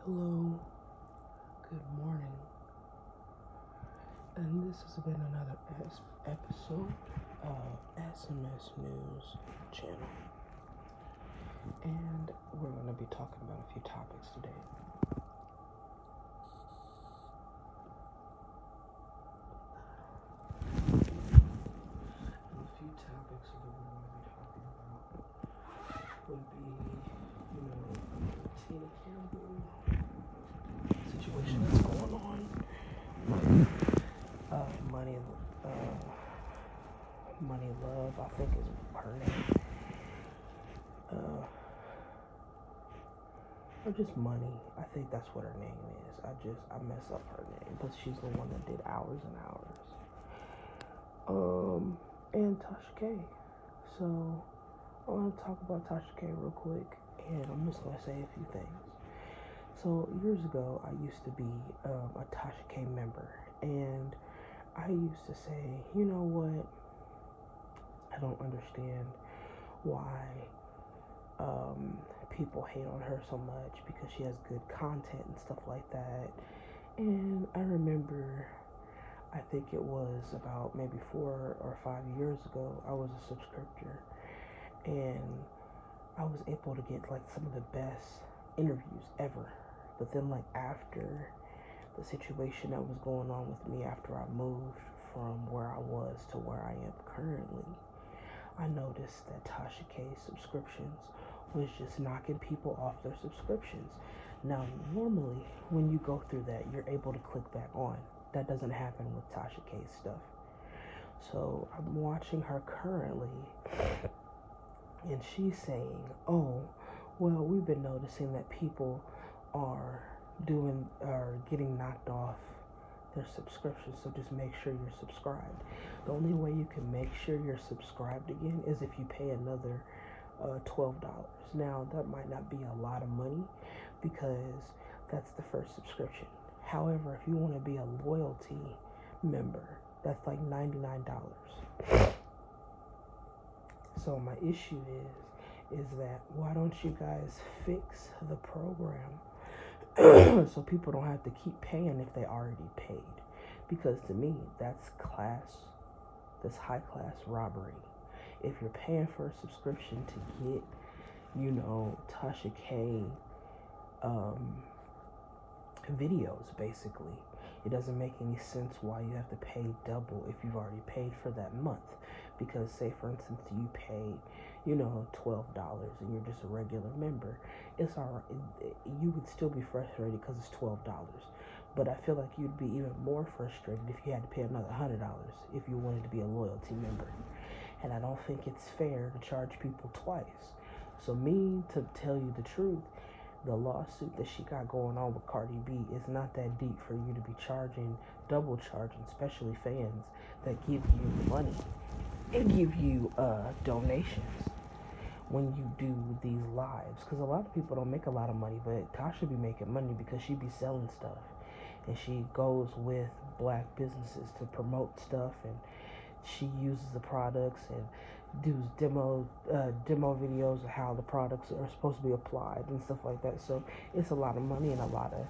Hello, good morning, and this has been another episode of SMS News Channel, and we're going to be talking about a few topics today. And a few topics that we're going to be talking about would be, Tina Campbell situation that's going on. Money Love, I think is her name. Or just Money. I think that's what her name is. I mess up her name, but she's the one that did Hours and Hours. And Tasha K. So I want to talk about Tasha K real quick, and I'm just gonna say a few things. So years ago, I used to be a Tasha K member, and I used to say, you know what? I don't understand why people hate on her so much because she has good content and stuff like that. And I remember, I think it was about maybe 4 or 5 years ago, I was a subscriber, and I was able to get like some of the best interviews ever. But then like after the situation that was going on with me after I moved from where I was to where I am currently, I noticed that Tasha K's subscriptions was just knocking people off their subscriptions. Now, normally, when you go through that, you're able to click back on. That doesn't happen with Tasha K's stuff. So I'm watching her currently, and she's saying, oh, well, we've been noticing that people are getting knocked off their subscription, so just make sure you're subscribed. The only way you can make sure you're subscribed again is if you pay another $12. Now, that might not be a lot of money because that's the first subscription. However, if you want to be a loyalty member, that's like $99. So my issue is that why don't you guys fix the program so people don't have to keep paying if they already paid? Because to me, that's high class robbery. If you're paying for a subscription to get, Tasha K videos, basically, it doesn't make any sense why you have to pay double if you've already paid for that month. Because say for instance you pay $12 and you're just a regular member, it's all right. You would still be frustrated because it's $12, but I feel like you'd be even more frustrated if you had to pay another $100 if you wanted to be a loyalty member. And I don't think it's fair to charge people twice. So me, to tell you the truth, the lawsuit that she got going on with Cardi B is not that deep for you to be double charging, especially fans that give you money and give you donations when you do these lives. Because a lot of people don't make a lot of money, but Tasha be making money because she be selling stuff. And she goes with black businesses to promote stuff, and she uses the products and does demo videos of how the products are supposed to be applied and stuff like that. So it's a lot of money and a lot of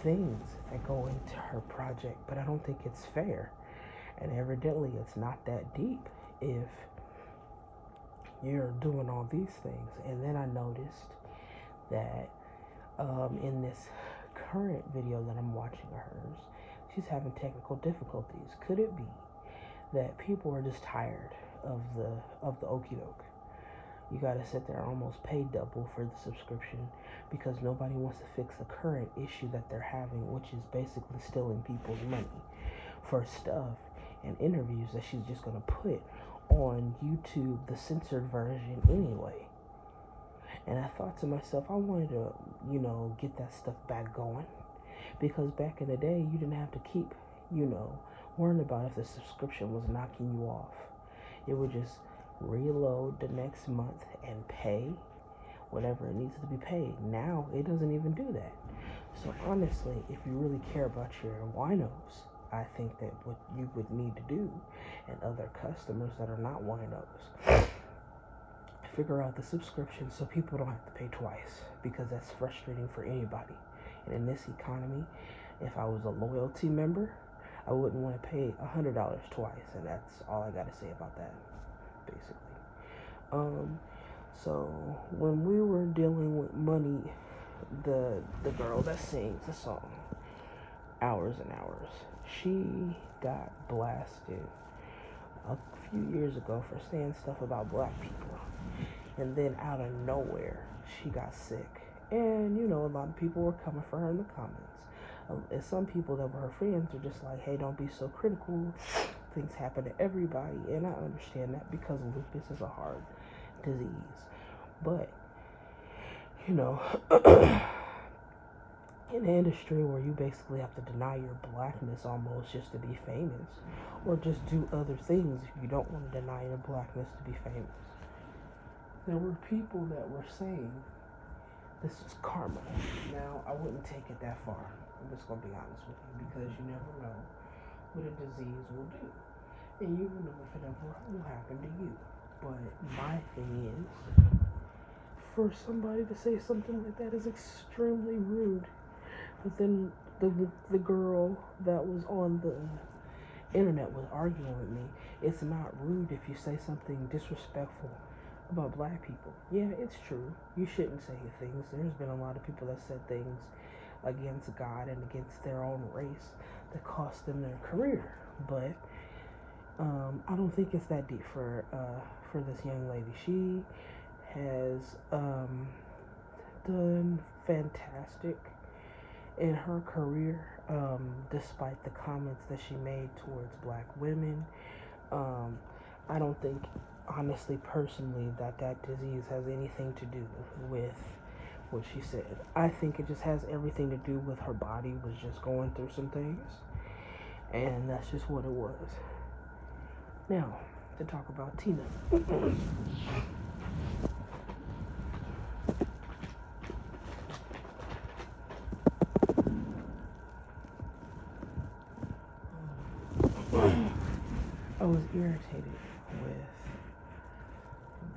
things that go into her project, but I don't think it's fair. And evidently it's not that deep if you're doing all these things. And then I noticed that in this current video that I'm watching of hers, she's having technical difficulties. Could it be that people are just tired of the okie doke? You gotta sit there and almost pay double for the subscription because nobody wants to fix the current issue that they're having, which is basically stealing people's money for stuff and interviews that she's just gonna put on YouTube, the censored version anyway. And I thought to myself, I wanted to, get that stuff back going, because back in the day, you didn't have to keep, worrying about if the subscription was knocking you off. It would just reload the next month and pay whatever it needs to be paid. Now, it doesn't even do that. So honestly, if you really care about your winos, I think that what you would need to do, and other customers that are not winos, figure out the subscription so people don't have to pay twice, because that's frustrating for anybody. And in this economy, if I was a loyalty member, I wouldn't want to pay $100 twice, and that's all I got to say about that, basically. So when we were dealing with money, the girl that sings the song Hours and Hours, she got blasted a few years ago for saying stuff about black people, and then out of nowhere she got sick, and a lot of people were coming for her in the comments. And some people that were her friends were just like, hey, don't be so critical, things happen to everybody. And I understand that, because lupus is a hard disease. But in an industry where you basically have to deny your blackness almost just to be famous, or just do other things if you don't want to deny your blackness to be famous, there were people that were saying this is karma. Now, I wouldn't take it that far. I'm just going to be honest with you, because you never know what a disease will do. And you don't know if it ever will happen to you. But my thing is, for somebody to say something like that is extremely rude. But then the girl that was on the internet was arguing with me. It's not rude if you say something disrespectful about black people. Yeah, it's true. You shouldn't say things. There's been a lot of people that said things against God and against their own race that cost them their career. But I don't think it's that deep for this young lady. She has done fantastic in her career, despite the comments that she made towards black women. I don't think, honestly, personally, that disease has anything to do with what she said. I think it just has everything to do with her body was just going through some things, and that's just what it was. Now, to talk about Tina. I was irritated with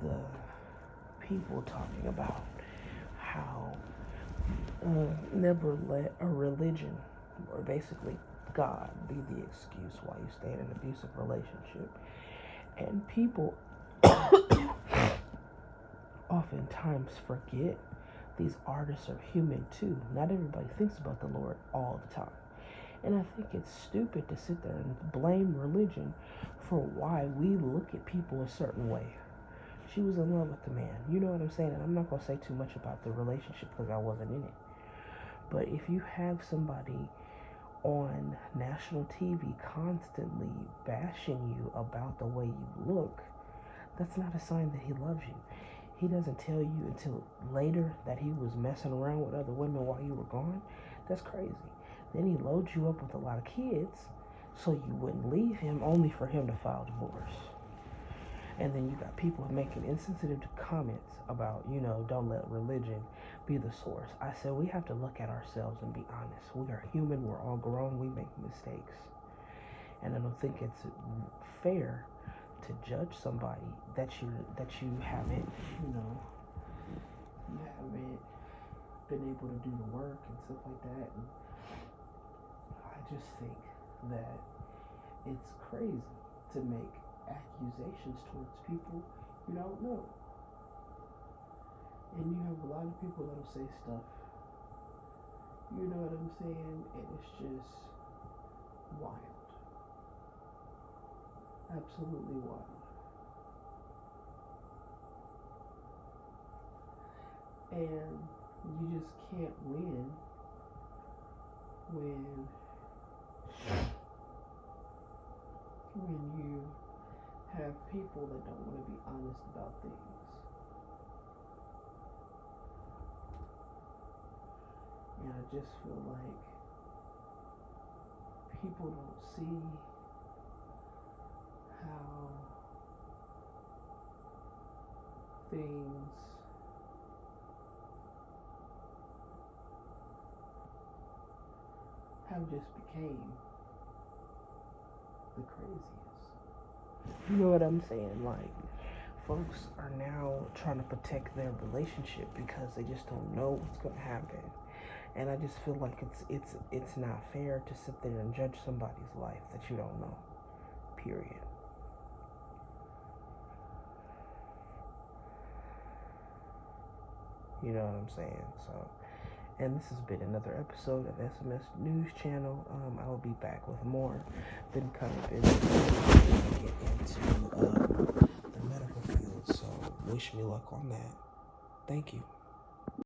the people talking about how never let a religion, or basically God, be the excuse why you stay in an abusive relationship. And people oftentimes forget these artists are human too. Not everybody thinks about the Lord all the time. And I think it's stupid to sit there and blame religion for why we look at people a certain way. She was in love with the man. You know what I'm saying? And I'm not going to say too much about the relationship because I wasn't in it. But if you have somebody on national TV constantly bashing you about the way you look, that's not a sign that he loves you. He doesn't tell you until later that he was messing around with other women while you were gone. That's crazy. Then he loads you up with a lot of kids so you wouldn't leave him, only for him to file divorce. And then you got people making insensitive comments about, don't let religion be the source. I said we have to look at ourselves and be honest. We are human. We're all grown. We make mistakes. And I don't think it's fair to judge somebody that you haven't, you haven't been able to do the work and stuff like that. And I just think that it's crazy to make accusations towards people you don't know. And you have a lot of people that'll say stuff, you know what I'm saying, and it's just wild. Absolutely wild. And you just can't win when you have people that don't want to be honest about things. And I just feel like people don't see how things have just became the craziest. You know what I'm saying? Like, folks are now trying to protect their relationship because they just don't know what's going to happen. And I just feel like it's not fair to sit there and judge somebody's life that you don't know. Period. You know what I'm saying? So, and this has been another episode of SMS News Channel. I will be back with more. Been kind of busy to get into the medical field, so wish me luck on that. Thank you.